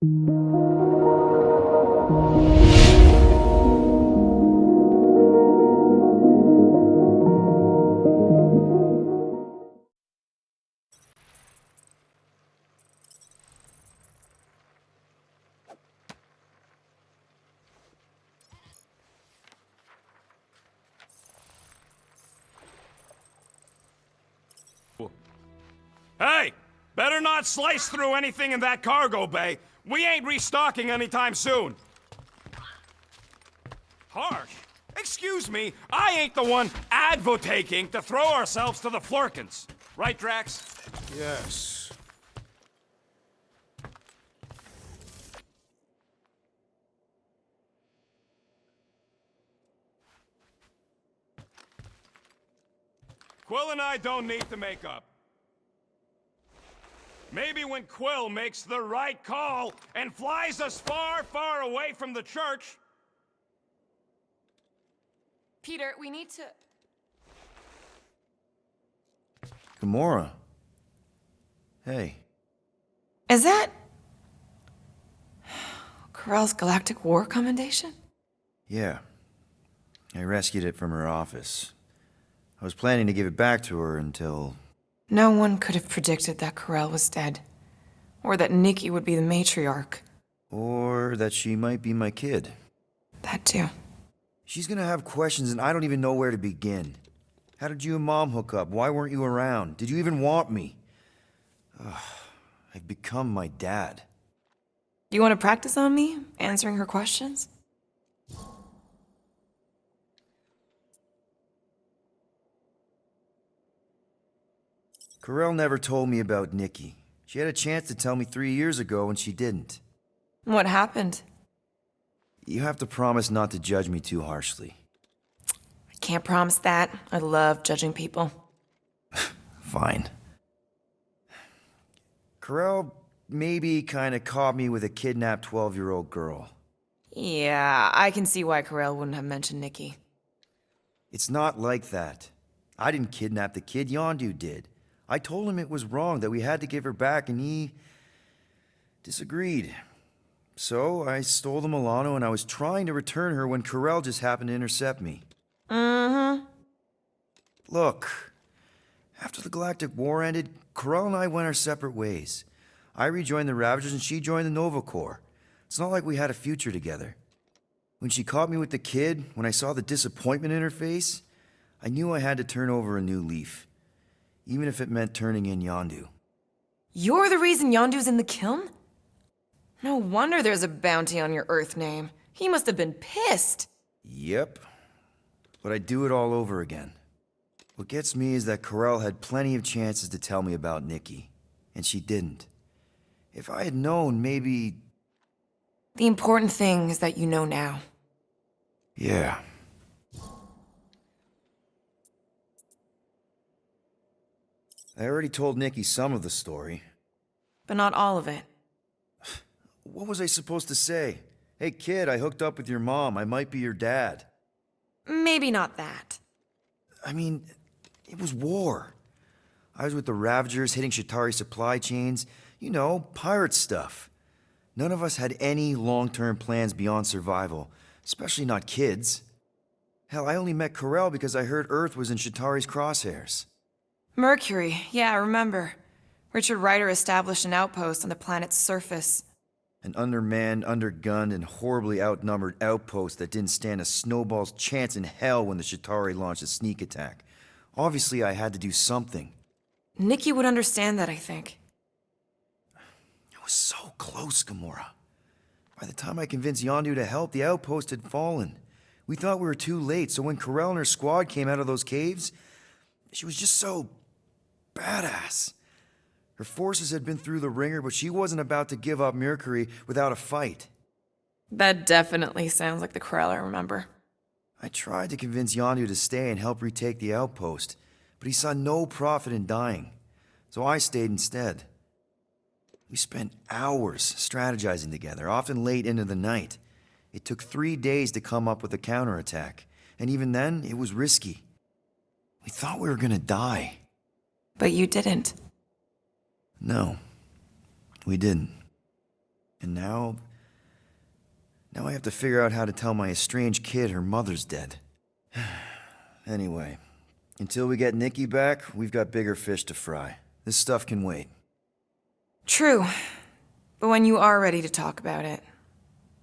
Hey! Better not slice through anything in that cargo bay. We ain't restocking anytime soon. Harsh? Excuse me, I ain't the one advocating to throw ourselves to the florkins. Right, Drax? Yes. Quill and I don't need to make up. Maybe when Quill makes the right call and flies us far, far away from the church... Peter, we need to... Gamora. Hey. Is that... Corell's Galactic War Commendation? Yeah. I rescued it from her office. I was planning to give it back to her until... No one could have predicted that Corell was dead. Or that Nikki would be the matriarch. Or that she might be my kid. That too. She's gonna have questions and I don't even know where to begin. How did you and Mom hook up? Why weren't you around? Did you even want me? I've become my dad. Do you want to practice on me, answering her questions? Corell never told me about Nikki. She had a chance to tell me 3 years ago and she didn't. What happened? You have to promise not to judge me too harshly. I can't promise that. I love judging people. Fine. Corell maybe kinda caught me with a kidnapped 12-year-old girl. Yeah, I can see why Corell wouldn't have mentioned Nikki. It's not like that. I didn't kidnap the kid, Yondu did. I told him it was wrong, that we had to give her back, and he disagreed. So I stole the Milano and I was trying to return her when Corell just happened to intercept me. Mm-hmm. Look, after the Galactic War ended, Corell and I went our separate ways. I rejoined the Ravagers and she joined the Nova Corps. It's not like we had a future together. When she caught me with the kid, when I saw the disappointment in her face, I knew I had to turn over a new leaf. Even if it meant turning in Yondu. You're the reason Yondu's in the kiln? No wonder there's a bounty on your Earth name. He must have been pissed. Yep. But I'd do it all over again. What gets me is that Corell had plenty of chances to tell me about Nikki, and she didn't. If I had known, maybe... The important thing is that you know now. Yeah. I already told Nikki some of the story. But not all of it. What was I supposed to say? Hey kid, I hooked up with your mom. I might be your dad. Maybe not that. I mean, it was war. I was with the Ravagers hitting Shatari supply chains. You know, pirate stuff. None of us had any long-term plans beyond survival, especially not kids. Hell, I only met Corell because I heard Earth was in Shatari's crosshairs. Mercury, yeah, I remember. Richard Ryder established an outpost on the planet's surface. An undermanned, undergunned, and horribly outnumbered outpost that didn't stand a snowball's chance in hell when the Shatari launched a sneak attack. Obviously, I had to do something. Nikki would understand that, I think. I was so close, Gamora. By the time I convinced Yondu to help, the outpost had fallen. We thought we were too late, so when Corell and her squad came out of those caves, she was just so... badass. Her forces had been through the ringer, but she wasn't about to give up Mercury without a fight. That definitely sounds like the Corell I remember. I tried to convince Yondu to stay and help retake the outpost, but he saw no profit in dying, so I stayed instead. We spent hours strategizing together, often late into the night. It took 3 days to come up with a counterattack, and even then, it was risky. We thought we were gonna die. But you didn't. No, we didn't. And now I have to figure out how to tell my estranged kid her mother's dead. Anyway, until we get Nikki back, we've got bigger fish to fry. This stuff can wait. True. But when you are ready to talk about it,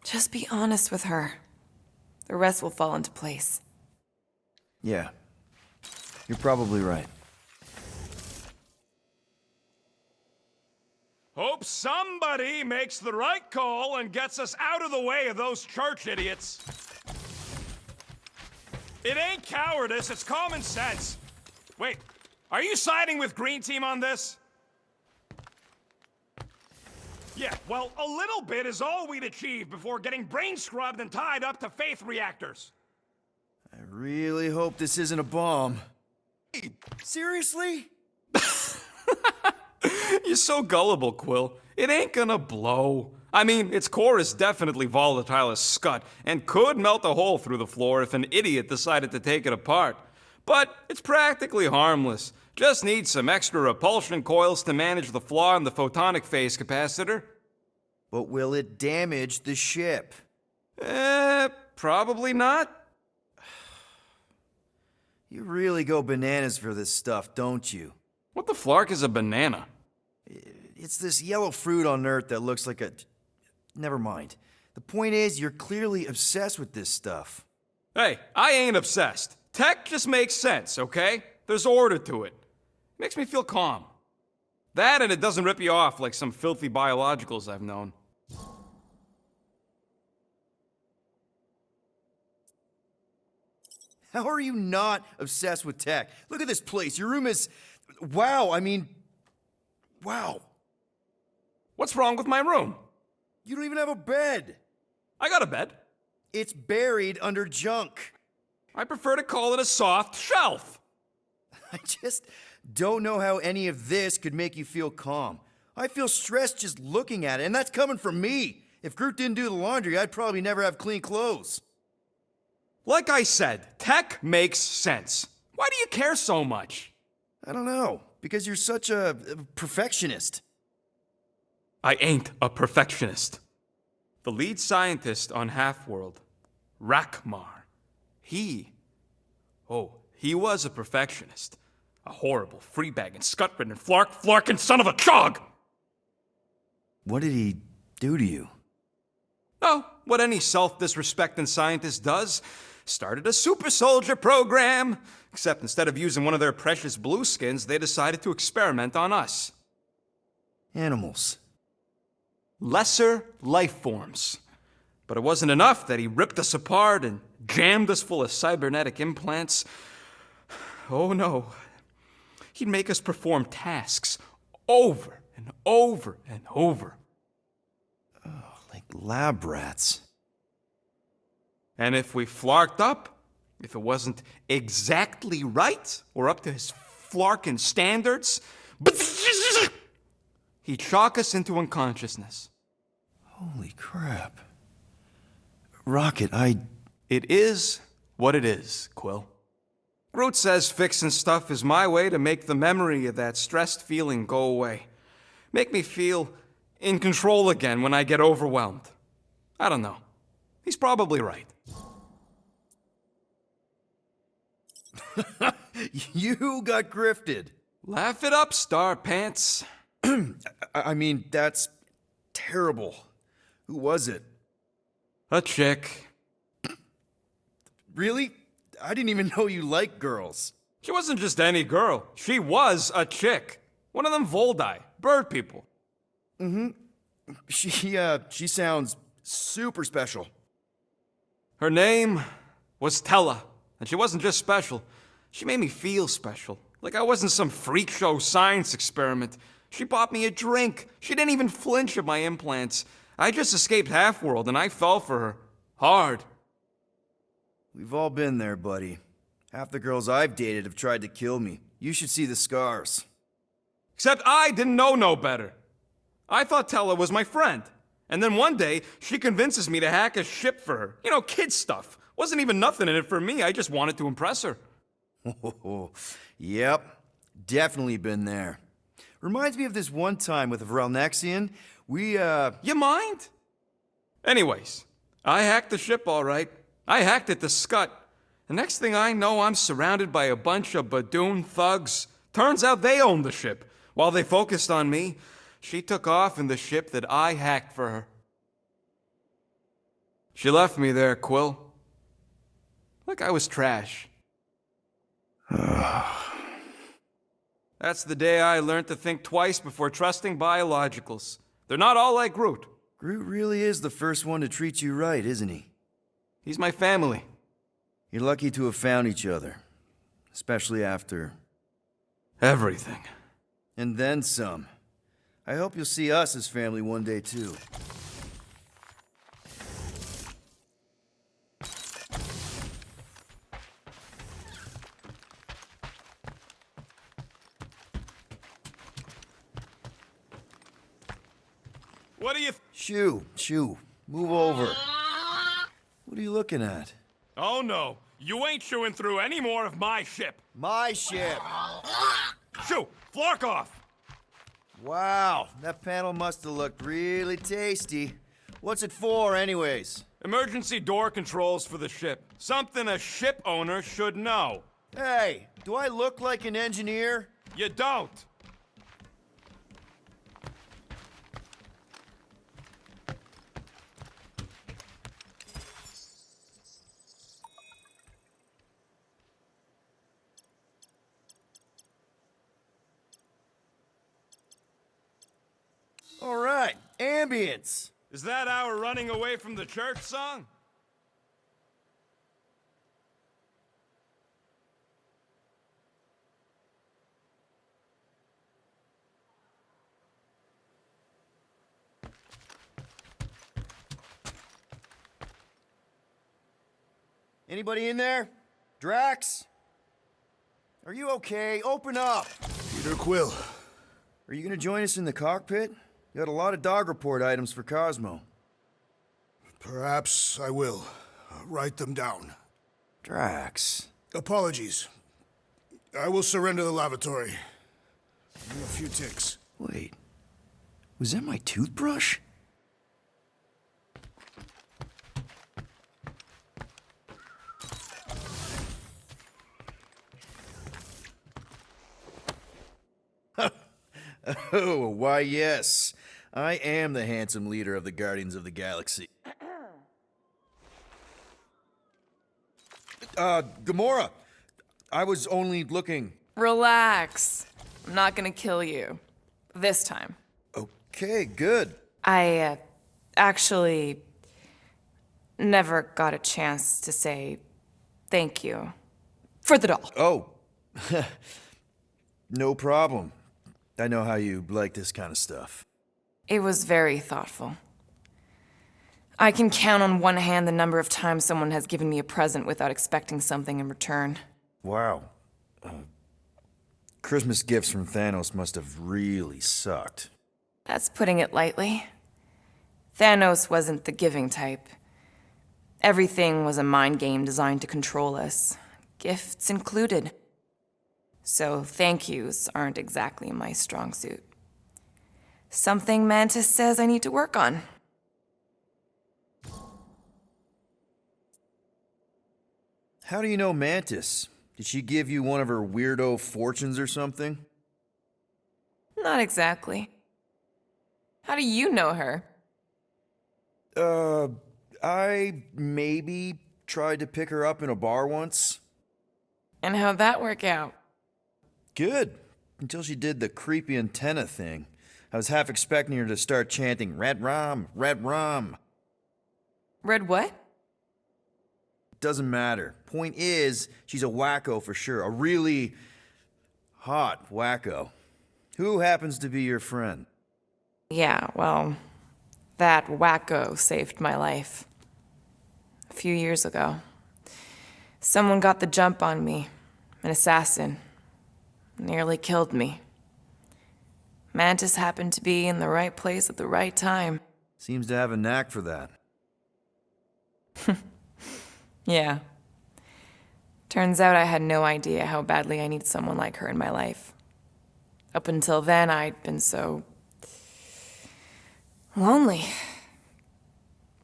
just be honest with her. The rest will fall into place. Yeah, you're probably right. Hope somebody makes the right call and gets us out of the way of those church idiots. It ain't cowardice, it's common sense. Wait, are you siding with Green Team on this? Yeah, well, a little bit is all we'd achieve before getting brain scrubbed and tied up to faith reactors. I really hope this isn't a bomb. Seriously? You're so gullible, Quill. It ain't gonna blow. I mean, its core is definitely volatile as scut, and could melt a hole through the floor if an idiot decided to take it apart. But it's practically harmless. Just needs some extra repulsion coils to manage the flaw in the photonic phase capacitor. But will it damage the ship? Probably not. You really go bananas for this stuff, don't you? What the flark is a banana? It's this yellow fruit on Earth that looks like a... Never mind. The point is, you're clearly obsessed with this stuff. Hey, I ain't obsessed. Tech just makes sense, okay? There's order to it. Makes me feel calm. That and it doesn't rip you off like some filthy biologicals I've known. How are you not obsessed with tech? Look at this place. Your room is... Wow, I mean... Wow. What's wrong with my room? You don't even have a bed. I got a bed. It's buried under junk. I prefer to call it a soft shelf. I just don't know how any of this could make you feel calm. I feel stressed just looking at it, and that's coming from me. If Groot didn't do the laundry, I'd probably never have clean clothes. Like I said, tech makes sense. Why do you care so much? I don't know, because you're such a perfectionist. I ain't a perfectionist. The lead scientist on Half-World, Rakmar, he was a perfectionist. A horrible, free-bagging, scut-ridden, flarking son of a chog! What did he do to you? Oh, what any self-disrespecting scientist does. Started a super soldier program. Except instead of using one of their precious blueskins, they decided to experiment on us. Animals. Lesser life forms. But it wasn't enough that he ripped us apart and jammed us full of cybernetic implants. Oh no. He'd make us perform tasks over and over and over. Oh, like lab rats. And if we flarked up, if it wasn't exactly right or up to his flarkin' standards, he'd shock us into unconsciousness. Holy crap. Rocket, It is what it is, Quill. Groot says fixing stuff is my way to make the memory of that stressed feeling go away. Make me feel in control again when I get overwhelmed. I don't know. He's probably right. You got grifted. Laugh it up, Star Pants. I mean, that's terrible. Who was it? A chick. Really? I didn't even know you liked girls. She wasn't just any girl. She was a chick. One of them Voldi, bird people. She sounds super special. Her name was Tella, and she wasn't just special. She made me feel special, like I wasn't some freak show science experiment. She bought me a drink. She didn't even flinch at my implants. I just escaped Half-World, and I fell for her. Hard. We've all been there, buddy. Half the girls I've dated have tried to kill me. You should see the scars. Except I didn't know no better. I thought Tella was my friend. And then one day, she convinces me to hack a ship for her. You know, kid stuff. Wasn't even nothing in it for me. I just wanted to impress her. Yep, definitely been there. Reminds me of this one time with Vrelnexian You mind? Anyways, I hacked the ship all right. I hacked it to Scut. The next thing I know, I'm surrounded by a bunch of Badoon thugs. Turns out they owned the ship. While they focused on me, she took off in the ship that I hacked for her. She left me there, Quill. Like I was trash. That's the day I learned to think twice before trusting biologicals. They're not all like Groot. Groot really is the first one to treat you right, isn't he? He's my family. You're lucky to have found each other. Especially after... everything. And then some. I hope you'll see us as family one day, too. What do you... Shoo. Move over. What are you looking at? Oh no, you ain't chewing through any more of my ship. My ship! Shoo, flark off. Wow, that panel must have looked really tasty. What's it for, anyways? Emergency door controls for the ship. Something a ship owner should know. Hey, do I look like an engineer? You don't. All right, ambience. Is that our running away from the church song? Anybody in there? Drax? Are you okay? Open up! Peter Quill. Are you gonna join us in the cockpit? You got a lot of dog report items for Cosmo. Perhaps I will. Write them down. Drax. Apologies. I will surrender the lavatory. A few ticks. Wait. Was that my toothbrush? Oh, why yes. I am the handsome leader of the Guardians of the Galaxy. Gamora. I was only looking. Relax. I'm not gonna kill you. This time. Okay, good. I, actually never got a chance to say thank you for the doll. Oh. No problem. I know how you like this kind of stuff. It was very thoughtful. I can count on one hand the number of times someone has given me a present without expecting something in return. Wow. Christmas gifts from Thanos must have really sucked. That's putting it lightly. Thanos wasn't the giving type. Everything was a mind game designed to control us, gifts included. So thank yous aren't exactly my strong suit. Something Mantis says I need to work on. How do you know Mantis? Did she give you one of her weirdo fortunes or something? Not exactly. How do you know her? I maybe tried to pick her up in a bar once. And how'd that work out? Good. Until she did the creepy antenna thing. I was half expecting her to start chanting, "Red rum, red rum." Red what? Doesn't matter. Point is, she's a wacko for sure. A really hot wacko. Who happens to be your friend? Yeah, well, that wacko saved my life. A few years ago. Someone got the jump on me. An assassin. Nearly killed me. Mantis happened to be in the right place at the right time. Seems to have a knack for that. Yeah. Turns out I had no idea how badly I needed someone like her in my life. Up until then, I'd been so Lonely.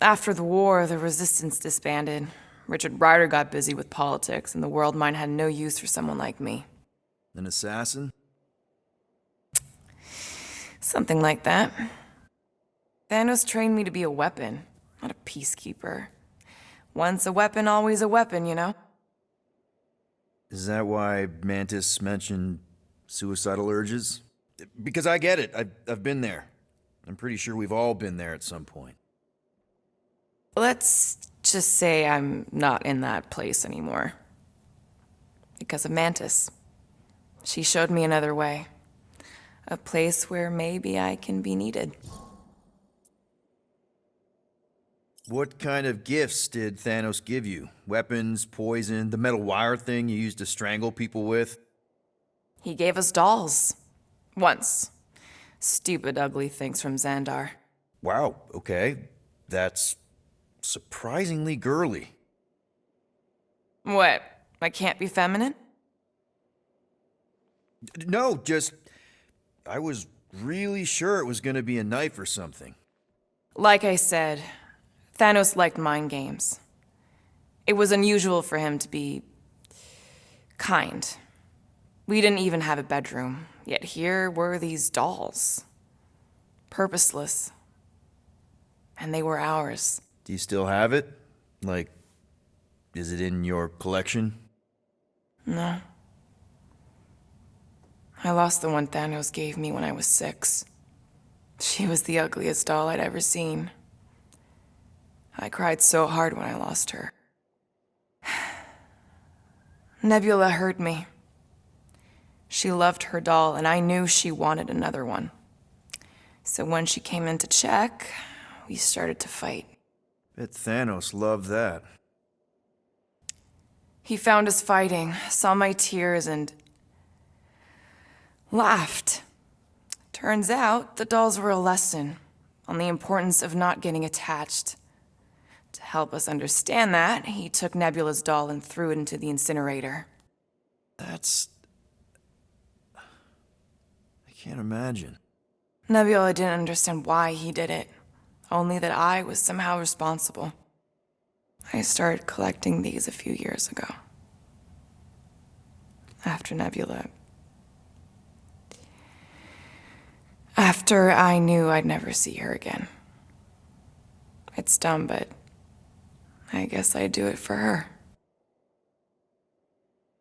After the war, the resistance disbanded. Richard Ryder got busy with politics, and the world mine had no use for someone like me. An assassin? Something like that. Thanos trained me to be a weapon, not a peacekeeper. Once a weapon, always a weapon, you know? Is that why Mantis mentioned suicidal urges? Because I get it. I've been there. I'm pretty sure we've all been there at some point. Let's just say I'm not in that place anymore. Because of Mantis. She showed me another way. A place where maybe I can be needed. What kind of gifts did Thanos give you? Weapons, poison, the metal wire thing you used to strangle people with? He gave us dolls. Once. Stupid, ugly things from Xandar. Wow, okay. That's surprisingly girly. What? I can't be feminine? No, just... I was really sure it was gonna be a knife or something. Like I said, Thanos liked mind games. It was unusual for him to be kind. We didn't even have a bedroom, yet here were these dolls. Purposeless. And they were ours. Do you still have it? Like, is it in your collection? No. I lost the one Thanos gave me when I was 6. She was the ugliest doll I'd ever seen. I cried so hard when I lost her. Nebula hurt me. She loved her doll, and I knew she wanted another one. So when she came in to check, we started to fight. Bet Thanos loved that. He found us fighting, saw my tears, and laughed. Turns out, the dolls were a lesson on the importance of not getting attached. To help us understand that, he took Nebula's doll and threw it into the incinerator. That's... I can't imagine. Nebula didn't understand why he did it, only that I was somehow responsible. I started collecting these a few years ago. After Nebula. After I knew I'd never see her again. It's dumb, but I guess I'd do it for her.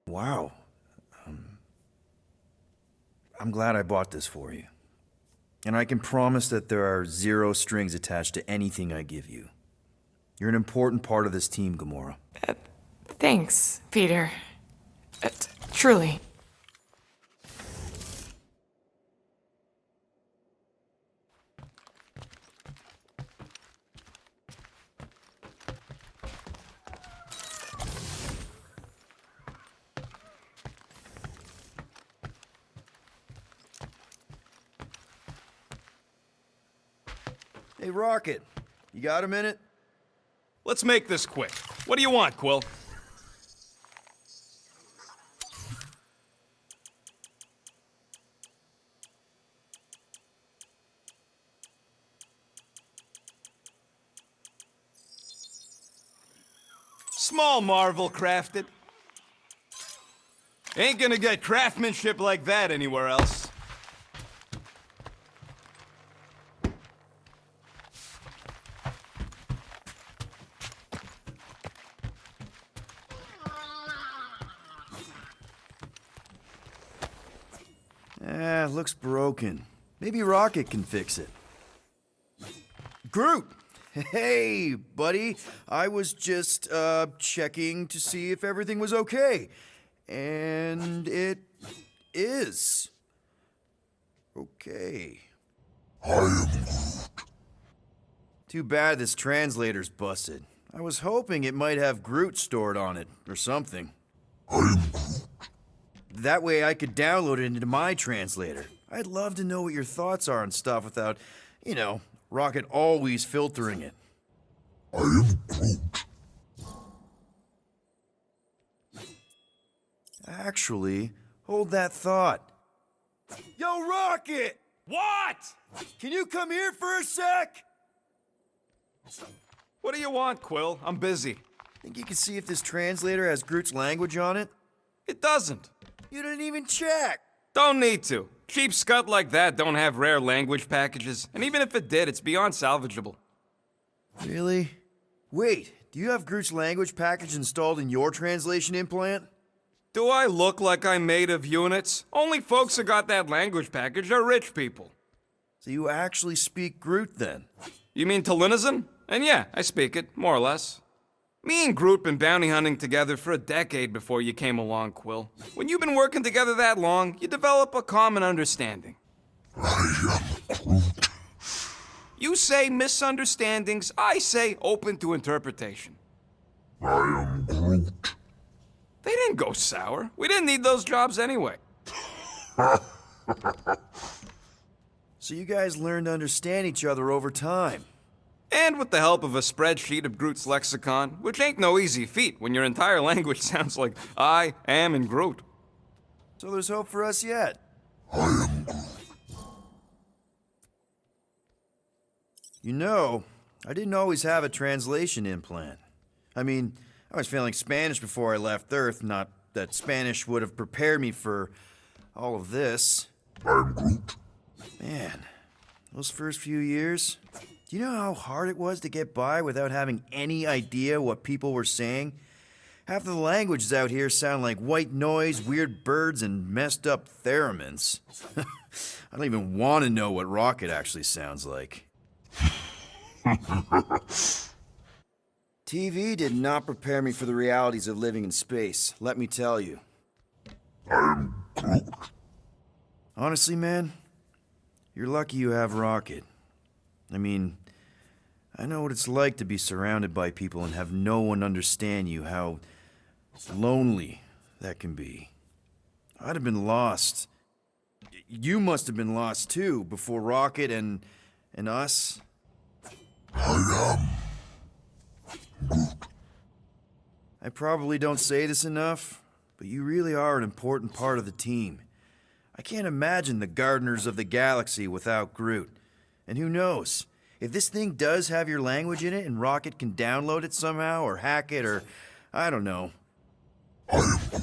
Wow. I'm glad I bought this for you. And I can promise that there are 0 strings attached to anything I give you. You're an important part of this team, Gamora. Thanks, Peter. Truly. Hey, Rocket, you got a minute? Let's make this quick. What do you want, Quill? Small marvel crafted. Ain't gonna get craftsmanship like that anywhere else. Looks broken. Maybe Rocket can fix it. Groot! Hey, buddy. I was just, checking to see if everything was okay. And it is. Okay. I am Groot. Too bad this translator's busted. I was hoping it might have Groot stored on it, or something. I am Groot. That way I could download it into my translator. I'd love to know what your thoughts are on stuff without, you know, Rocket always filtering it. I am Groot. Actually, hold that thought. Yo, Rocket! What? Can you come here for a sec? What do you want, Quill? I'm busy. Think you can see if this translator has Groot's language on it? It doesn't. You didn't even check. Don't need to. Cheap scut like that don't have rare language packages, and even if it did, it's beyond salvageable. Really? Wait, do you have Groot's language package installed in your translation implant? Do I look like I'm made of units? Only folks who got that language package are rich people. So you actually speak Groot then? You mean Talinisan? And yeah, I speak it, more or less. Me and Groot been bounty hunting together for a decade before you came along, Quill. When you've been working together that long, you develop a common understanding. I am Groot. You say misunderstandings, I say open to interpretation. I am Groot. They didn't go sour. We didn't need those jobs anyway. So you guys learned to understand each other over time. And with the help of a spreadsheet of Groot's lexicon, which ain't no easy feat when your entire language sounds like I am in Groot. So there's hope for us yet. I am Groot. You know, I didn't always have a translation implant. I mean, I was failing Spanish before I left Earth, not that Spanish would have prepared me for all of this. I am Groot. Man, those first few years, do you know how hard it was to get by without having any idea what people were saying? Half of the languages out here sound like white noise, weird birds, and messed up theremins. I don't even want to know what Rocket actually sounds like. TV did not prepare me for the realities of living in space, let me tell you. I am Groot. Honestly, man, you're lucky you have Rocket. I mean, I know what it's like to be surrounded by people and have no one understand you, how lonely that can be. I'd have been lost. You must have been lost too, before Rocket and us. I am Groot. I probably don't say this enough, but you really are an important part of the team. I can't imagine the Gardeners of the Galaxy without Groot. And who knows? If this thing does have your language in it and Rocket can download it somehow or hack it or I don't know. I am Groot.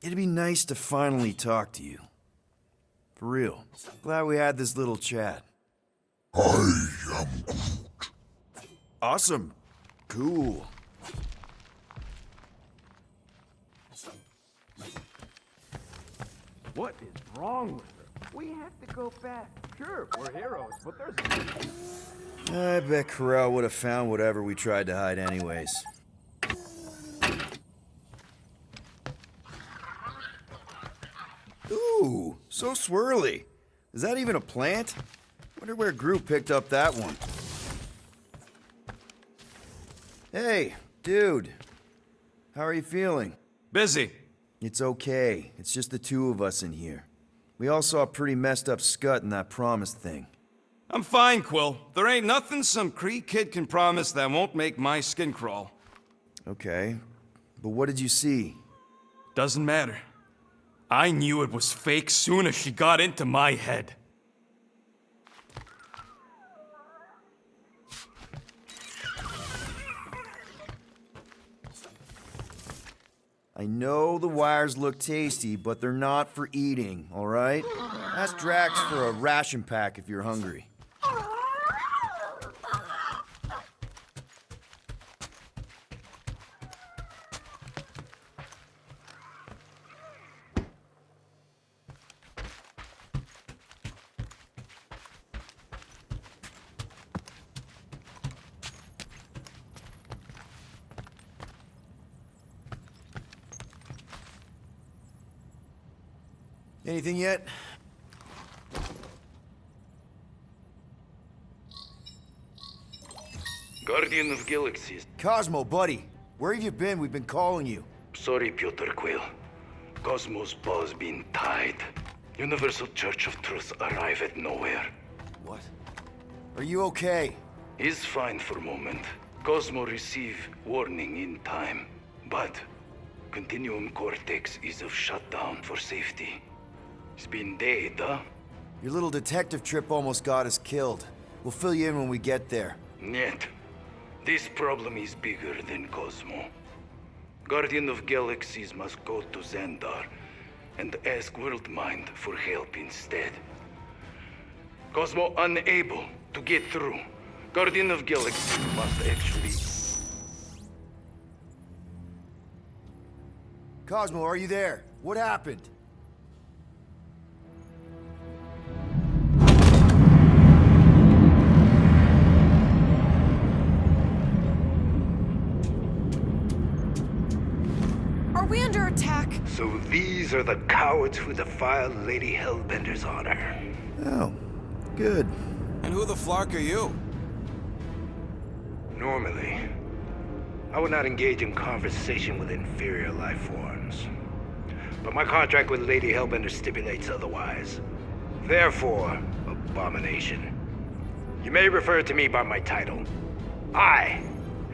It'd be nice to finally talk to you. For real. Glad we had this little chat. I am Groot. Awesome. Cool. What is wrong with her? We have to go back. Sure, we're heroes, but there's... I bet Corral would have found whatever we tried to hide anyways. Ooh, so swirly. Is that even a plant? Wonder where Groot picked up that one. Hey, dude. How are you feeling? Busy. It's okay. It's just the two of us in here. We all saw a pretty messed up scut in that promise thing. I'm fine, Quill. There ain't nothing some Cree kid can promise that won't make my skin crawl. Okay. But what did you see? Doesn't matter. I knew it was fake soon as she got into my head. I know the wires look tasty, but they're not for eating, all right? Ask Drax for a ration pack if you're hungry. Anything yet? Guardian of Galaxies. Cosmo, buddy. Where have you been? We've been calling you. Sorry, Piotr Quill. Cosmos Ball's been tied. Universal Church of Truth arrive at nowhere. What? Are you okay? He's fine for a moment. Cosmo receive warning in time. But Continuum Cortex is of shutdown for safety. It's been dead, huh? Your little detective trip almost got us killed. We'll fill you in when we get there. Niet. This problem is bigger than Cosmo. Guardian of Galaxies must go to Xandar and ask Worldmind for help instead. Cosmo unable to get through. Guardian of Galaxies must actually... Cosmo, are you there? What happened? Are we under attack? So these are the cowards who defiled Lady Hellbender's honor. Oh, good. And who the flark are you? Normally, I would not engage in conversation with inferior life forms. But my contract with Lady Hellbender stipulates otherwise. Therefore, abomination. You may refer to me by my title. I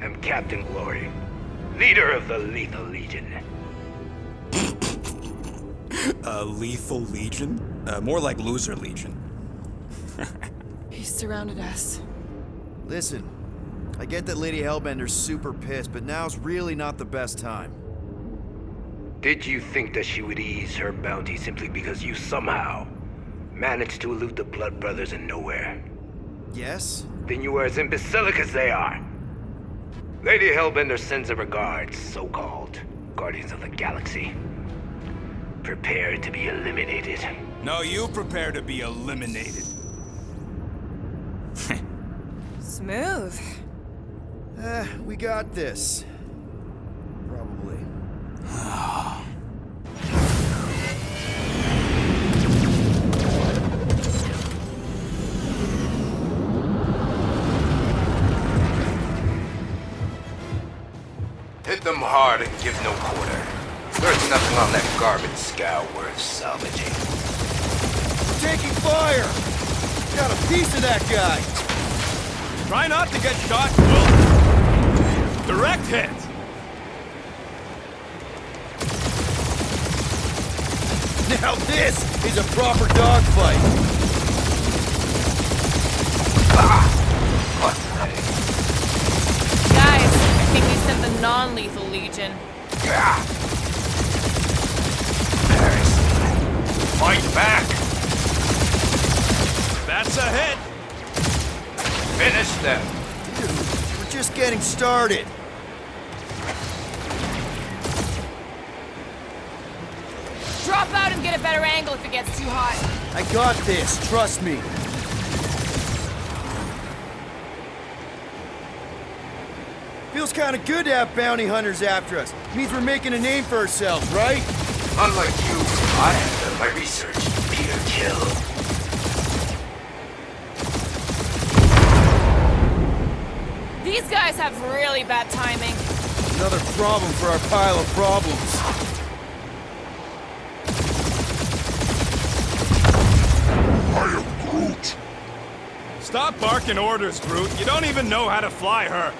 am Captain Glory, leader of the Lethal Legion. Lethal Legion? More like Loser Legion. He surrounded us. Listen, I get that Lady Hellbender's super pissed, but now's really not the best time. Did you think that she would ease her bounty simply because you somehow managed to elude the Blood Brothers in nowhere? Yes? Then you were as imbecilic as they are. Lady Hellbender sends her regards, so-called Guardians of the Galaxy. Prepare to be eliminated. No, you prepare to be eliminated. Smooth. We got this. Probably. Hit them hard and give no quarter. There's nothing on that garbage scow worth salvaging. We're taking fire! Got a piece of that guy! Try not to get shot, Will. Direct hit. Now this is a proper dogfight! Pathetic. Guys, I think we sent the non-lethal Legion. Fight back! That's a hit. Finish them! Dude, we're just getting started. Drop out and get a better angle if it gets too hot. I got this, trust me. Feels kind of good to have bounty hunters after us. Means we're making a name for ourselves, right? Unlike you, I have done my research. Peter Kill. These guys have really bad timing. Another problem for our pile of problems. I am Groot. Stop barking orders, Groot. You don't even know how to fly her.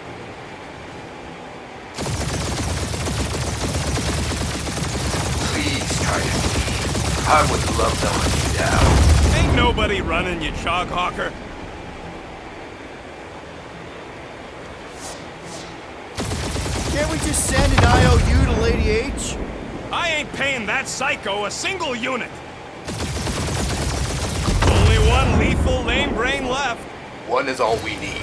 Please try to leave. I would love to hunt you down. Ain't nobody running, you choghawker. Can't we just send an IOU to Lady H? I ain't paying that psycho a single unit. Only one lethal lame brain left. One is all we need.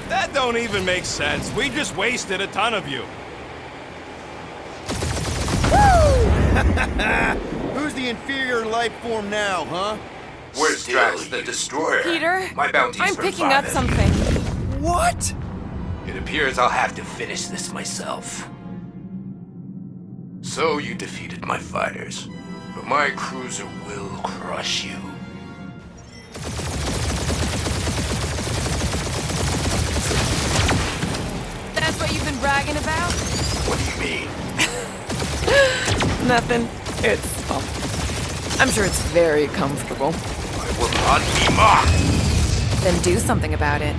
That don't even make sense. We just wasted a ton of you. Who's the inferior life form now, huh? Where's Drax the Destroyer? Peter, My bounty's I'm for picking up Violet. something. What? It appears I'll have to finish this myself. So you defeated my fighters, but my cruiser will crush you. That's what you've been bragging about? What do you mean? Nothing. It's, well, I'm sure it's very comfortable. I will not be mocked! Then do something about it.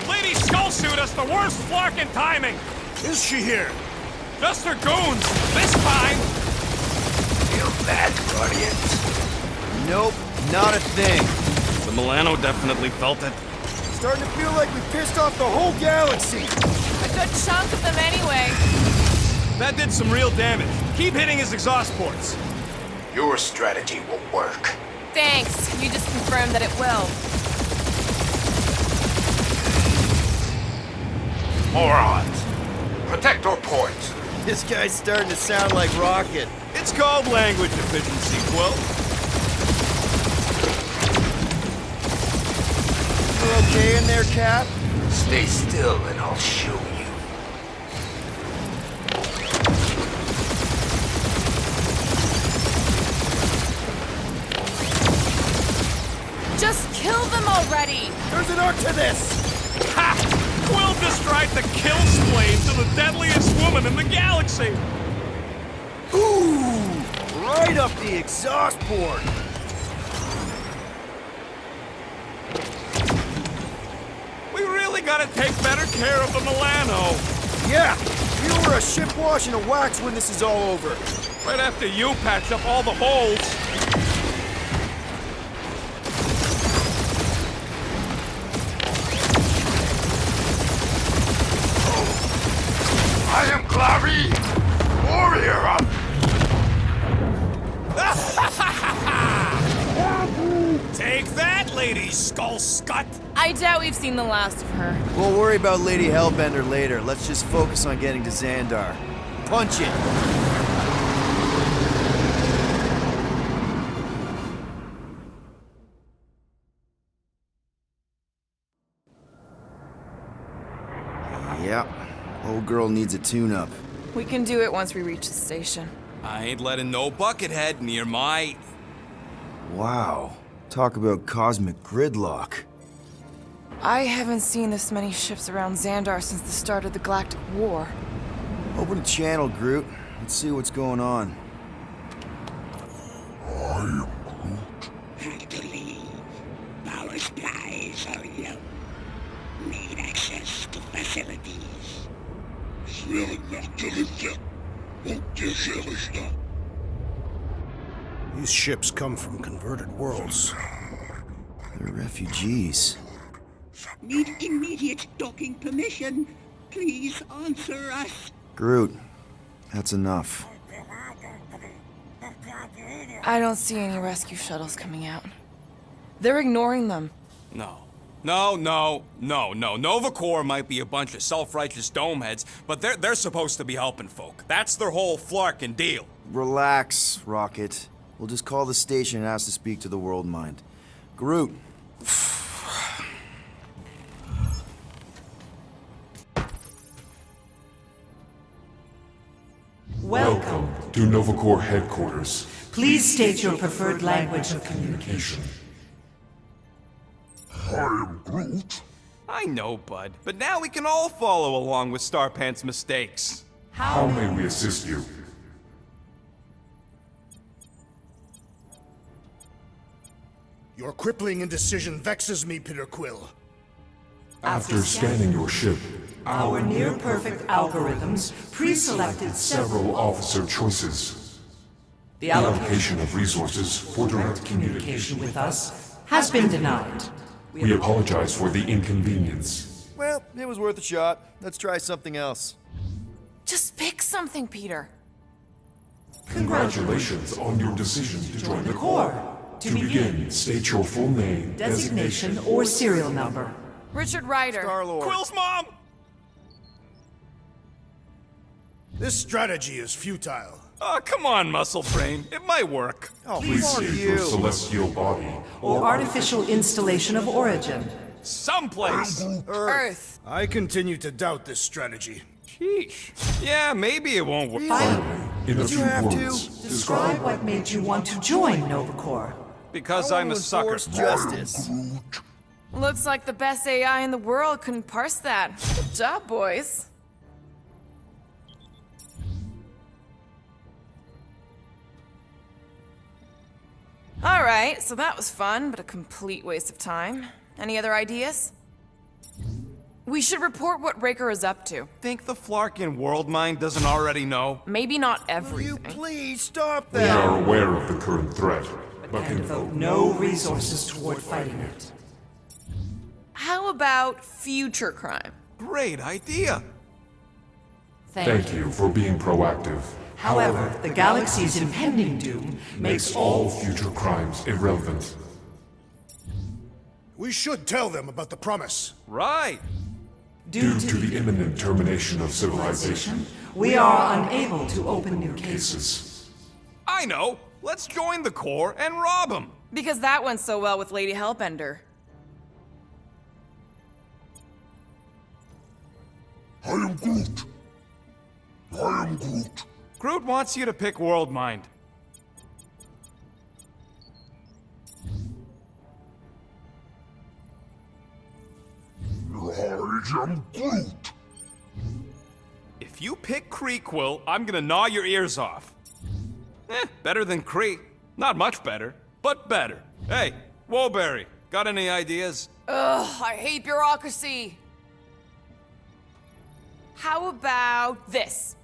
Lady Skullsuit us the worst flark in timing. Is she here? Just her goons! This time! Feel bad, Guardians. Nope, not a thing. The Milano definitely felt it. Starting to feel like we pissed off the whole galaxy. A good chunk of them anyway. That did some real damage. Keep hitting his exhaust ports. Your strategy will work. Thanks. You just confirmed that it will. Morons. Protect our ports. This guy's starting to sound like Rocket. It's called language efficiency, Quill. You okay in there, Cap? Stay still and I'll show you. Just kill them already! There's an arc to this! Ha! Quill just tried to kill Splane to the deadliest woman in the galaxy! Ooh! Right up the exhaust port! We really gotta take better care of the Milano. Yeah! We were a ship wash and a wax when this is all over. Right after you patch up all the holes. I am Clary, warrior of... Take that, Lady Skull Scut! I doubt we've seen the last of her. We'll worry about Lady Hellbender later. Let's just focus on getting to Xandar. Punch it! Yeah, old girl needs a tune-up. We can do it once we reach the station. I ain't letting no buckethead near my... Wow. Talk about cosmic gridlock. I haven't seen this many ships around Xandar since the start of the Galactic War. Open a channel, Groot. Let's see what's going on. I am Groot. Had to leave. Power supplies are low. Need access to facilities. These ships come from converted worlds. They're refugees. Need immediate docking permission. Please answer us. Groot, that's enough. I don't see any rescue shuttles coming out. They're ignoring them. No. No. Nova Corps might be a bunch of self-righteous domeheads, but they're supposed to be helping folk. That's their whole flarkin' deal. Relax, Rocket. We'll just call the station and ask to speak to the World Mind. Groot. Welcome To Nova Corps headquarters. Please state your preferred language of communication. I am Groot. I know, bud, but now we can all follow along with Starpant's mistakes. How may we assist you? Your crippling indecision vexes me, Peter Quill. After scanning your ship, Our near-perfect algorithms pre-selected several officer choices. The The allocation of resources for direct communication with us has been denied. We apologize for the inconvenience. Well, it was worth a shot. Let's try something else. Just pick something, Peter. Congratulations on your decision to join the Corps. To begin, state your full name, Designation or serial number. Richard Ryder. Star-Lord. Quill's mom! This strategy is futile. Oh, come on, Muscle Brain. It might work. Oh, Please fuck state your you. celestial body. Or artificial installation of origin. Someplace. Earth. I continue to doubt this strategy. Sheesh. Yeah, maybe it won't work. Finally, In a few have to? words, describe what made you want to join Nova Corps. Because I I'm a want to sucker. enforce justice. Looks like the best AI in the world couldn't parse that. Good job, boys. Alright, so that was fun, but a complete waste of time. Any other ideas? We should report what Raker is up to. Think the Flarkin world mind doesn't already know? Maybe not Will everything. you please stop We that? are aware of the current threat, but And devote no resources toward fighting it. How about future crime? Great idea. thank you for being proactive. However, the galaxy's impending doom makes all All future crimes irrelevant. We should tell them about the promise. Right. Due to the imminent termination of civilization, we are unable to open new cases. cases. I know. Let's join the Corps and rob them. Because that went so well with Lady Hellbender. I am Groot. I am Groot. Groot wants you to pick world mind. I am Groot. If you pick Kree, Quill, I'm gonna gnaw your ears off. Better than Kree. Not much better, but better. Hey, Woolberry, got any ideas? Ugh, I hate bureaucracy. How about this?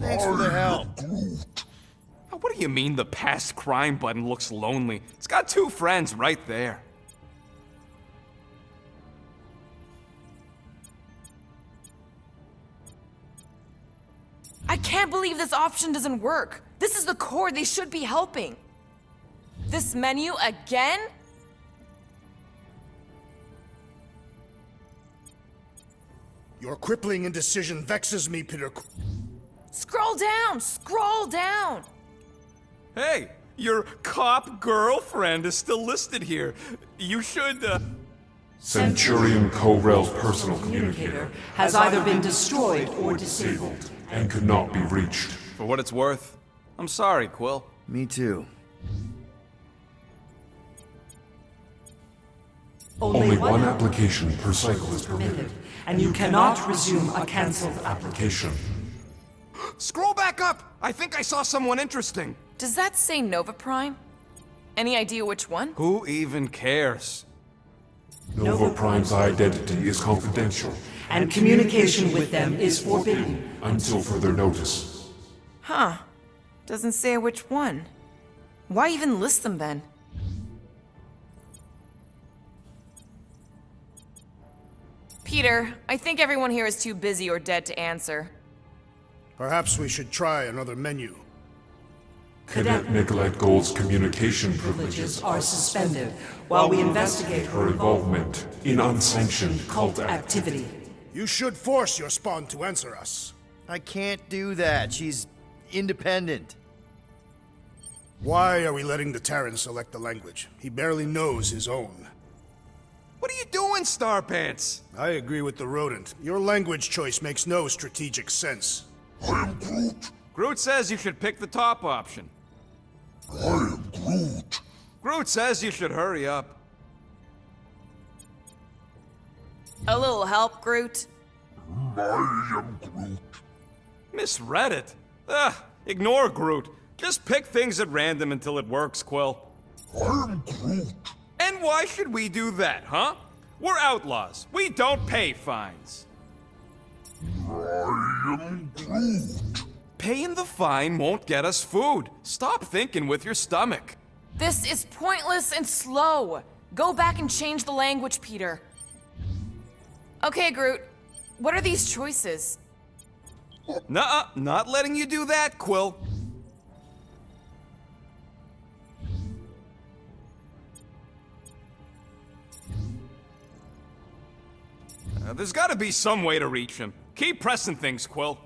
Thanks for the help. What do you mean the past crime button looks lonely? It's got 2 friends right there. I can't believe this option doesn't work. This is the Corps, they should be helping. This menu again? Your crippling indecision vexes me, Peter. Scroll down, scroll down. Hey, your cop girlfriend is still listed here. You should, Centurion Co-Rel's personal communicator Has either been destroyed or disabled. and could not be reached. For what it's worth, I'm sorry, Quill. Me too. Only one application per cycle is permitted. And you cannot resume a cancelled application. Scroll back up! I think I saw someone interesting. Does that say Nova Prime? Any idea which one? Who even cares? Nova Prime's identity is confidential And communication with them is forbidden. until further notice. Huh. Doesn't say which one. Why even list them then? Peter, I think everyone here is too busy or dead to answer. Perhaps we should try another menu. Cadet Nicolette Gold's communication privileges Privileges are suspended while we investigate her involvement in unsanctioned cult activity. activity. You should force your spawn to answer us. I can't do that. She's independent. Why are we letting the Terran select the language? He barely knows his own. What are you doing, Starpants? I agree with the rodent. Your language choice makes no strategic sense. I am Groot. Groot says you should pick the top option. I am Groot. Groot says you should hurry up. A little help, Groot? I am Groot. Misread it. Ugh, ignore Groot. Just pick things at random until it works, Quill. I am Groot. And why should we do that, huh? We're outlaws. We don't pay fines. I am Groot. Paying the fine won't get us food. Stop thinking with your stomach. This is pointless and slow. Go back and change the language, Peter. Okay, Groot. What are these choices? Nuh-uh, not letting you do that, Quill. There's gotta be some way to reach him. Keep pressing things, Quill.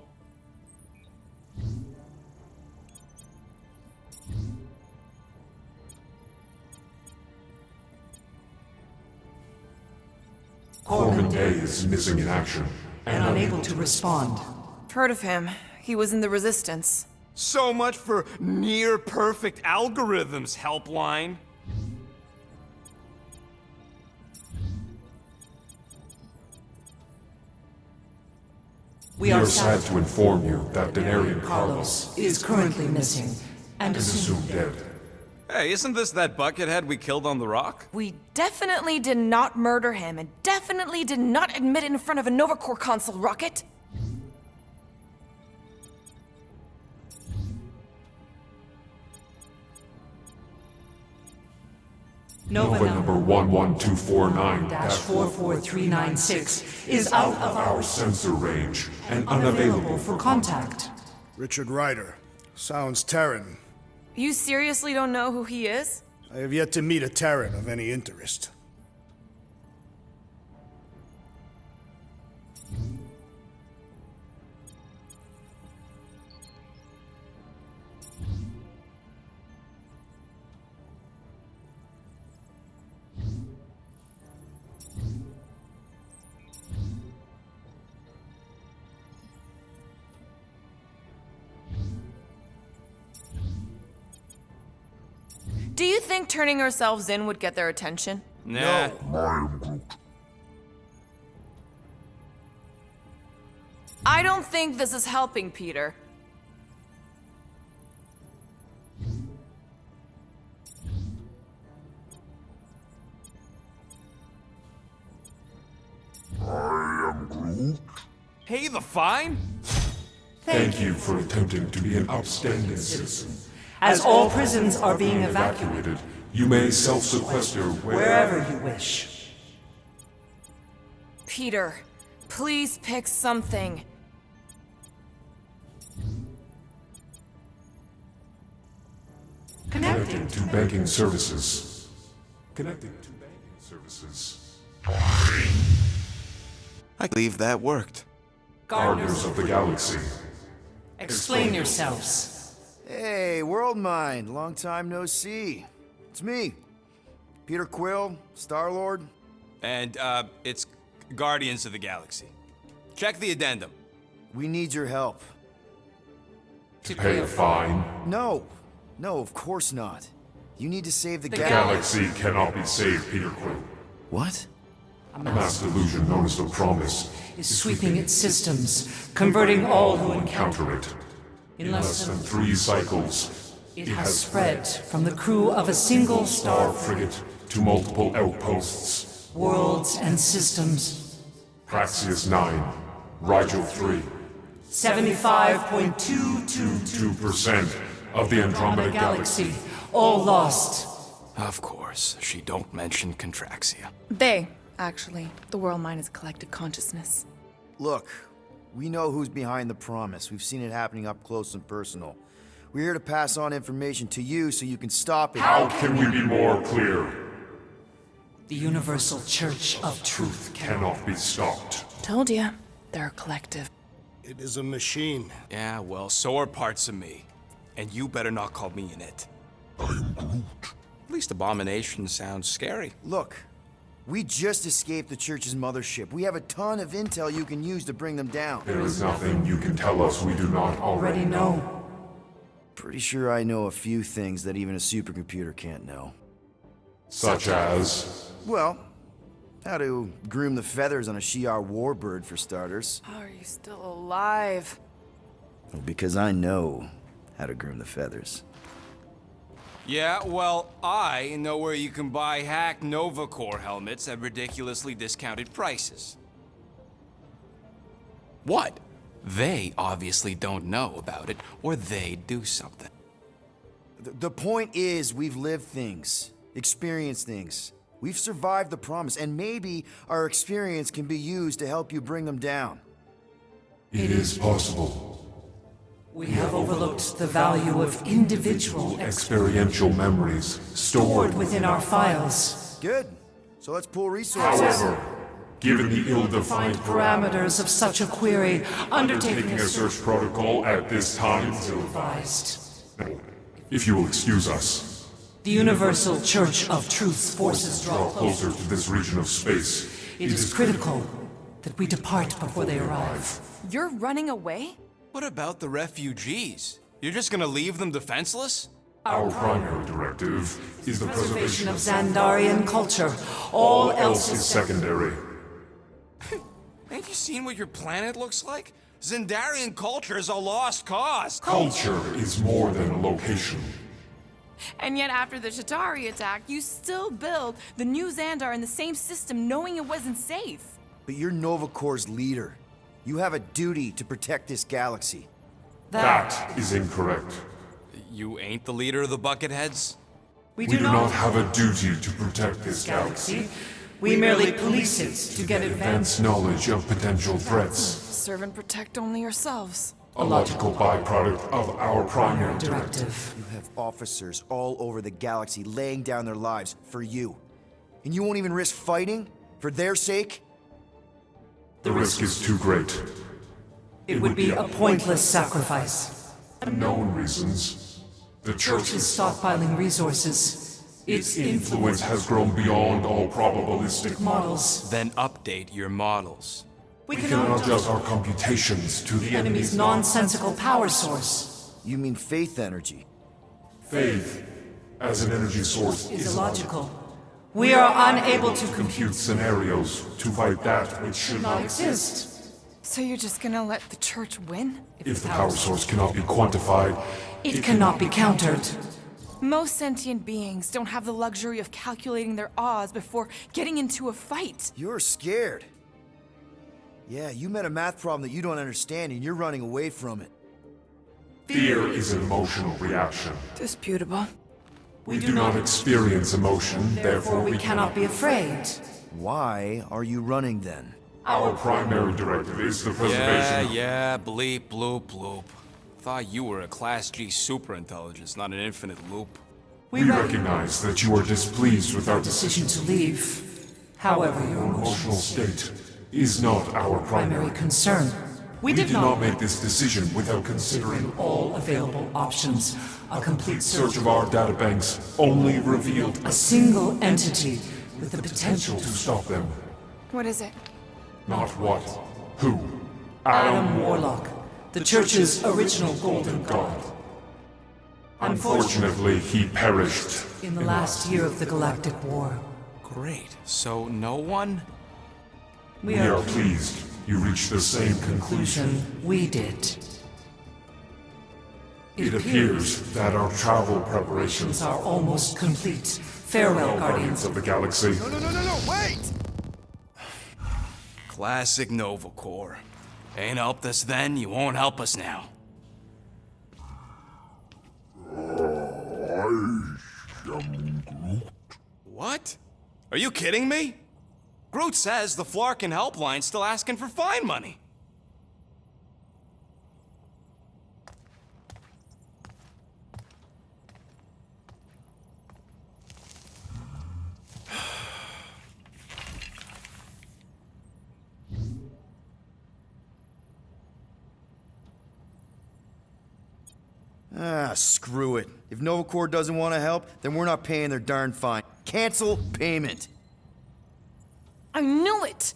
Corbin Day is missing in action. And unable to respond. Heard of him. He was in the Resistance. So much for near-perfect algorithms, helpline. We are sad to inform you that Denarian Carlos Carlos is currently missing and is assumed assumed dead. Hey, isn't this that buckethead we killed on the rock? We definitely did not murder him, and definitely did not admit it in front of a Nova Corps console, Rocket. Nova number 11249-44396 is out of our sensor range and unavailable for contact. Richard Ryder. Sounds Terran. You seriously don't know who he is? I have yet to meet a Terran of any interest. Do you think turning ourselves in would get their attention? Nah. I don't think this is helping, Peter. Hey, the fine? Thank you for attempting to be an upstanding citizen. As all prisons are being evacuated, You may self-sequester wherever you wish. Peter, please pick something. Connecting to banking services. Connecting to banking services. I believe that worked. Gardeners of the Galaxy. Explain yourselves. Hey, World Mind, long time no see. It's me, Peter Quill, Star-Lord. And, it's Guardians of the Galaxy. Check the addendum. We need your help. To pay a fine. No, of course not. You need to save the The galaxy. galaxy cannot be saved, Peter Quill. What? A mass delusion known as the Promise Is sweeping its systems, converting all who encounter counter it. in Less than 3 cycles, it has spread from the crew of a single star star, frigate to multiple outposts. worlds and systems. Praxius 9, Rigel 3. 75.222% 2% of the Andromeda galaxy, all lost. Of course, she don't mention Contraxia. They, actually. The world mind is collective consciousness. Look, we know who's behind the Promise. We've seen it happening up close and personal. We're here to pass on information to you so you can stop it. How can we be more clear? The Universal Church of Truth. Cannot be stopped. Told ya, they're a collective. It is a machine. Yeah, well, so are parts of me. And you better not call me in it. At least Abomination sounds scary. Look, we just escaped the Church's mothership. We have a ton of intel you can use to bring them down. There is nothing you can tell us we do not Already know. Pretty sure I know a few things that even a supercomputer can't know. Such as... Well, how to groom the feathers on a Shi'ar warbird, for starters. How are you still alive? Well, because I know how to groom the feathers. Yeah, well, I know where you can buy hacked Nova Corps helmets at ridiculously discounted prices. What? They obviously don't know about it, or they'd do something. The point is, we've lived things, experienced things. We've survived the Promise, and maybe our experience can be used to help you bring them down. It is possible. We have overlooked the value of individual Experiential memories stored within our files. Good. So let's pool resources. However, given the ill-defined Parameters of such a query, undertaking taking a search protocol at this time, advised. if you will excuse us, The Universal Church of Truth's forces draw closer to this region of space. It is critical that we depart before they arrive. You're running away? What about the refugees? You're just gonna leave them defenseless? Our primary directive is the preservation Of of Xandarian culture, all else is is secondary. Ain't you seen what your planet looks like? Xandarian culture is a lost cause. Culture is more than a location. And yet after the Shatari attack, you still build the new Xandar in the same system knowing it wasn't safe. But you're Nova Corps' leader. You have a duty to protect this galaxy. That is incorrect. You ain't the leader of the Bucketheads? We We do not have a duty to protect this galaxy. galaxy. We merely police it to get advanced. Advanced knowledge of potential threats. Serve and protect only yourselves. A logical byproduct of our primary directive. Directive. You have officers all over the galaxy laying down their lives for you. And you won't even risk fighting? For their sake? The risk is too great. It would be a pointless sacrifice. For known reasons, the Church Is stockpiling resources. Its influence has grown beyond all probabilistic Models. Then update your models. We We can adjust our computations to the enemy's nonsensical power source. You mean faith energy? faith as an energy source Is is illogical. We are unable to compute scenarios to fight that which should not not exist. So you're just gonna let the church win? If the power source cannot be quantified, It cannot be countered. Most sentient beings don't have the luxury of calculating their odds before getting into a fight. You're scared. Yeah, you met a math problem that you don't understand and you're running away from it. fear is an emotional reaction. Disputable. We do not experience emotion, therefore we cannot be afraid. Why are you running then? Our primary directive is the preservation of... Yeah, bleep, bloop, bloop. Thought you were a Class G superintelligence, not an infinite loop. We recognize that you are displeased with our decision. Decision to leave. However, your Emotional state is not our primary primary. concern. We We did did not not make this decision without considering all available options. A complete search of our databanks only revealed A single entity with the potential to stop them. What is it? Not what, who. Adam Warlock, the Church's original Golden God. Unfortunately, he perished. In the last year of the Galactic War, Great. So no one? we We are are pleased you reached the same conclusion. conclusion we did. It appears that our travel preparations are almost complete. Farewell, Guardians Guardians. of the Galaxy. No, wait! Classic Nova Corps. Ain't helped us then, you won't help us now. What? Are you kidding me? Groot says the Flarkin helpline's still asking for fine money. Ah, screw it. If Nova Corps doesn't want to help, then we're not paying their darn fine. Cancel payment. I knew it!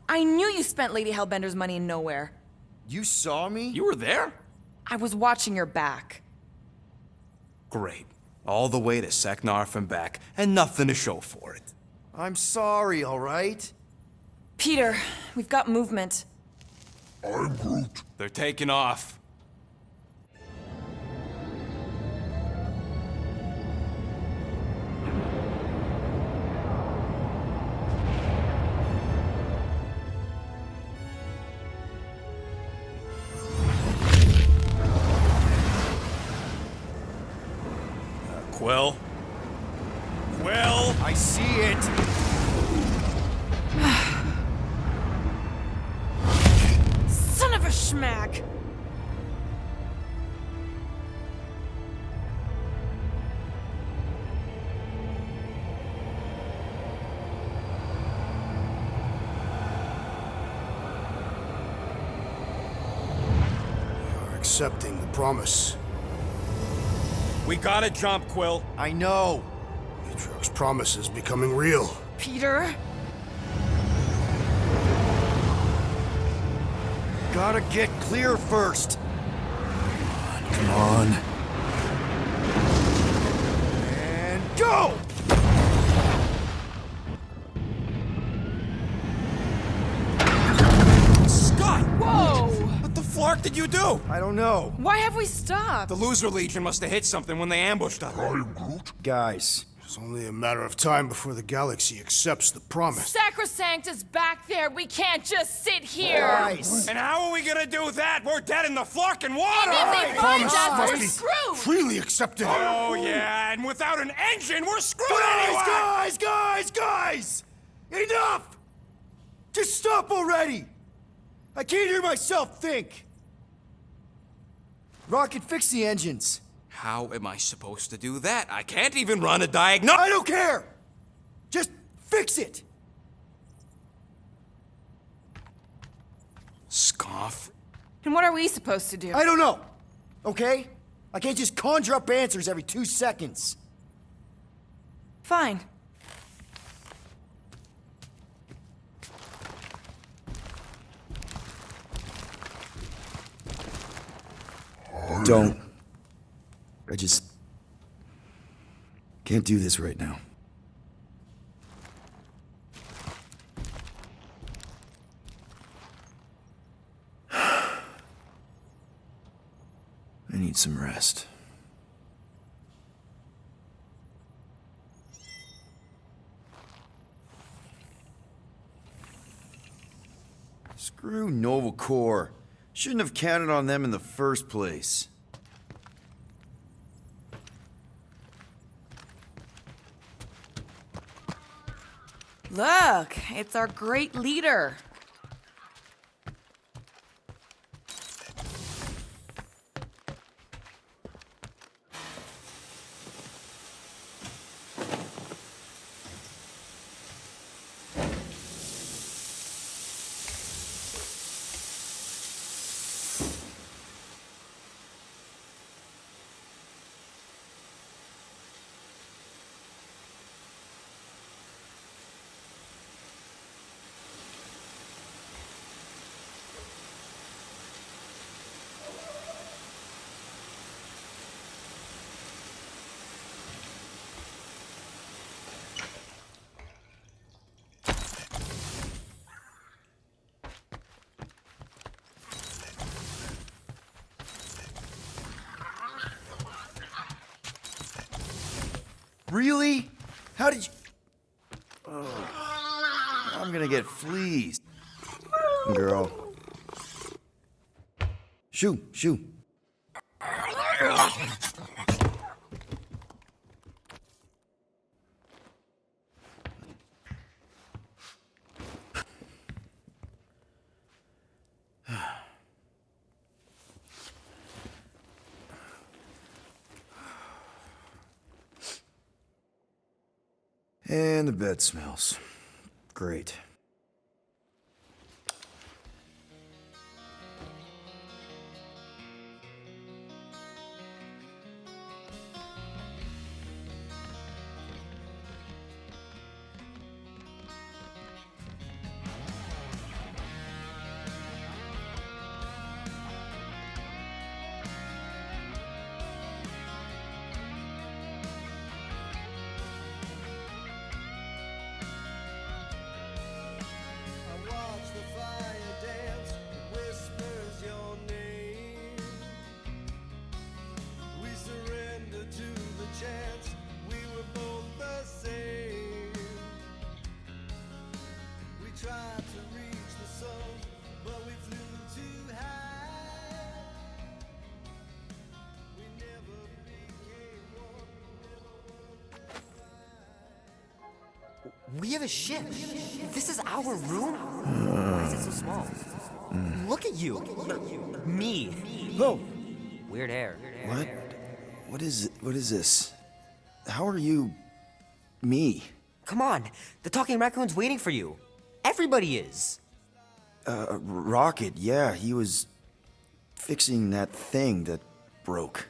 I knew you spent Lady Hellbender's money in nowhere. You saw me? You were there? I was watching your back. Great. All the way to Seknarf and back, and nothing to show for it. I'm sorry, all right? Peter, we've got movement. They're taking off. Quill? Quill? I see it. Son of a schmack! You're accepting the promise. We gotta jump, Quill. I know. Matriarch's promise is becoming real. Peter? Gotta get clear first. Come on. And go! Scott! Whoa! But the Flark fuck did you do? I don't know. Why have we stopped? The Loser Legion must have hit something when they ambushed us. Guys, It's only a matter of time before the galaxy accepts the promise. Sacrosanct is back there. We can't just sit here. guys! And how are we gonna do that? We're dead in the fucking water! And if they find us, we're Fucking screwed. freely accepted. Oh, yeah, and without an engine, we're screwed anyway! Guys! Enough! Just stop already! I can't hear myself think! Rocket, fix the engines. How am I supposed to do that? I can't even run a diagnostic. I don't care! Just fix it! Scoff. And what are we supposed to do? I don't know, okay? I can't just conjure up answers every 2 seconds. Fine. Don't. I just can't do this right now. I need some rest. Screw Nova Corps. Shouldn't have counted on them in the first place. Look, it's our great leader. Really? How did you... Oh, I'm gonna get fleas. Girl. Shoo, shoo. And the bed smells. Great. We have a ship. This is our room? Why is it so small? Look at you. Me. Oh, Weird hair. what? What is this? How are you... me? Come on. The talking raccoon's waiting for you. Everybody is. Rocket, yeah, he was fixing that thing that broke.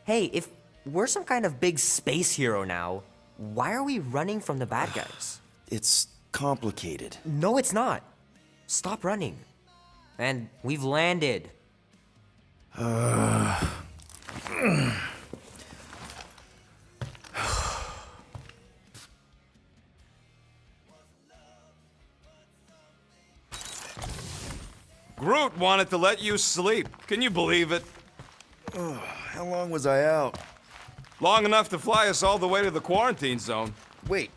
Hey, if we're some kind of big space hero now, why are we running from the bad guys? It's complicated. No, it's not. Stop running. And we've landed. Groot wanted to let you sleep. Can you believe it? How long was I out? Long enough to fly us all the way to the quarantine zone. Wait,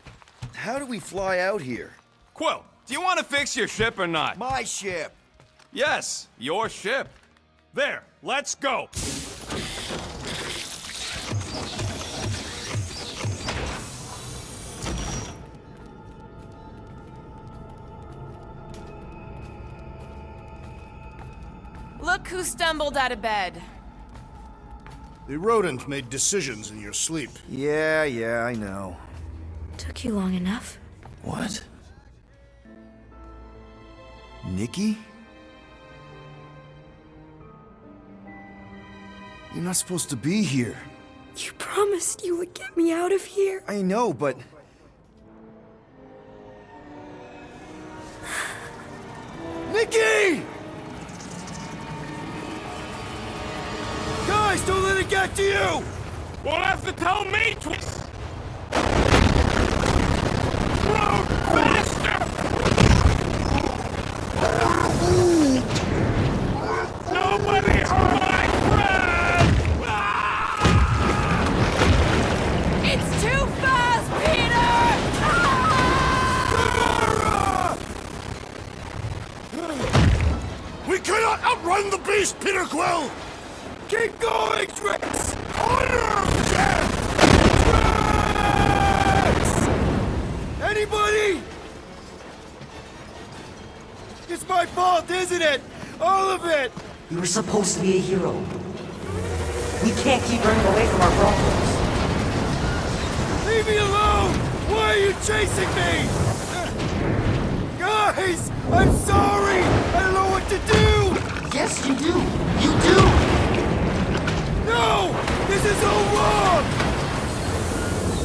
how do we fly out here? Quill, do you want to fix your ship or not? My ship! Yes, your ship. There, let's go. Look who stumbled out of bed. The rodent made decisions in your sleep. Yeah, I know. Took you long enough. What? Nikki? You're not supposed to be here. You promised you would get me out of here. I know, but... Nikki! Guys, don't let it get to you! Won't have to tell me twice. Groot, faster! Nobody hurt my friend! It's too fast, Peter! We cannot outrun the beast, Peter Quill! Keep going, Drax! Order, Jack! Anybody? It's my fault, isn't it? All of it! You were supposed to be a hero. We can't keep running away from our problems. Leave me alone! Why are you chasing me? Guys! I'm sorry! I don't know what to do! Yes, you do! You do! No! This is all wrong!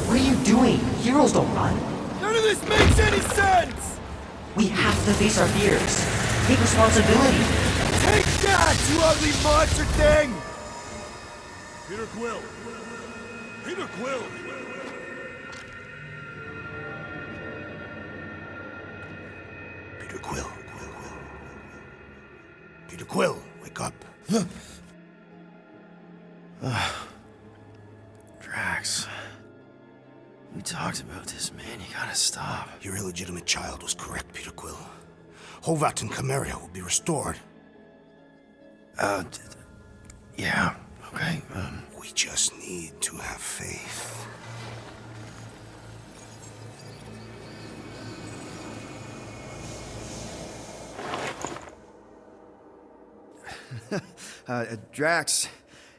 What are you doing? Heroes don't run. None of this makes any sense! We have to face our fears. Take responsibility. Take that, you ugly monster thing! Peter Quill! Peter Quill! Peter Quill. Peter Quill, wake up. Drax. We talked about this, man. You gotta stop. Your illegitimate child was correct, Peter Quill. Hovat and Chimeria will be restored. Yeah, okay, We just need to have faith. Drax,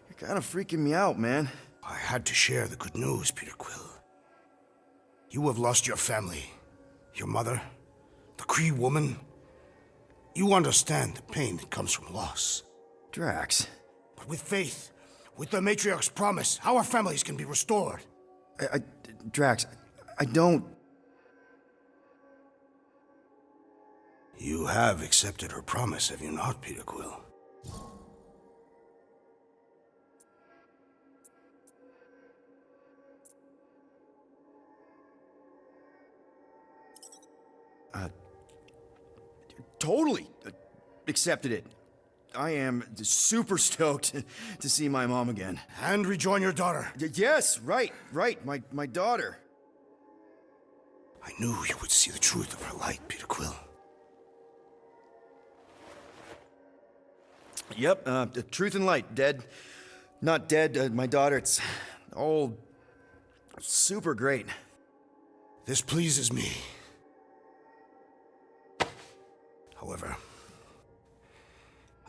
you're kinda freaking me out, man. I had to share the good news, Peter Quill. You have lost your family. Your mother, the Kree woman. You understand the pain that comes from loss. Drax, But with faith, with the Matriarch's promise, our families can be restored. Drax, I don't... You have accepted her promise, have you not, Peter Quill? Totally accepted it. I am super stoked to see my mom again. And rejoin your daughter. Yes, right, my daughter. I knew you would see the truth of her light, Peter Quill. Yep, the truth and light, dead. Not dead, my daughter, it's all super great. This pleases me. However,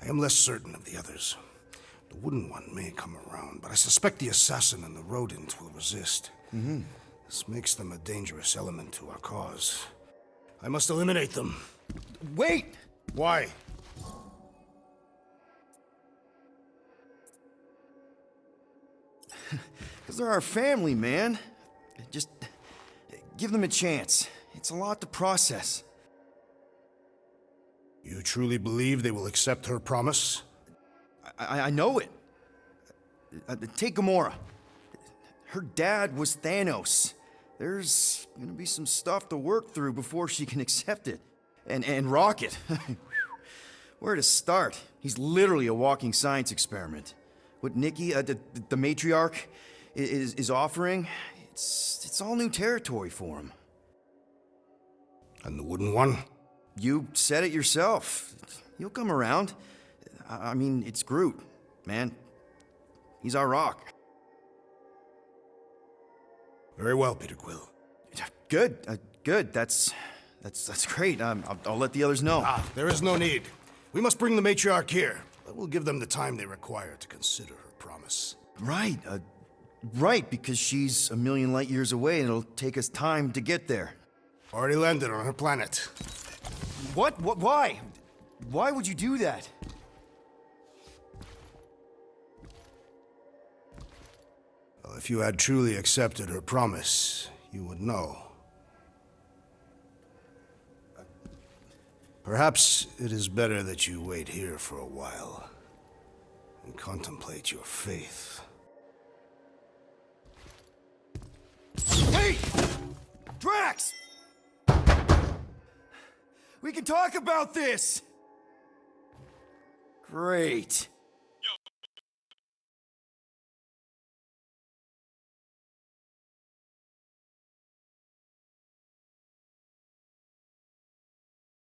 I am less certain of the others. The wooden one may come around, but I suspect the assassin and the rodent will resist. This makes them a dangerous element to our cause. I must eliminate them. Wait! Why? Because they're our family, man. Just give them a chance. It's a lot to process. You truly believe they will accept her promise? I know it. Take Gamora. Her dad was Thanos. There's gonna be some stuff to work through before she can accept it. And Rocket. Where to start? He's literally a walking science experiment. What Nikki, the matriarch, is offering, it's all new territory for him. And the wooden one? You said it yourself. He'll come around. I mean, it's Groot, man. He's our rock. Very well, Peter Quill. Good, good. That's great. I'll let the others know. There is no need. We must bring the matriarch here. But we'll give them the time they require to consider her promise. Right, right, because she's a million light years away and it'll take us time to get there. Already landed on her planet. What? Why? Why would you do that? Well, if you had truly accepted her promise, you would know. Perhaps it is better that you wait here for a while and contemplate your faith. Hey! Drax! We can talk about this! Great.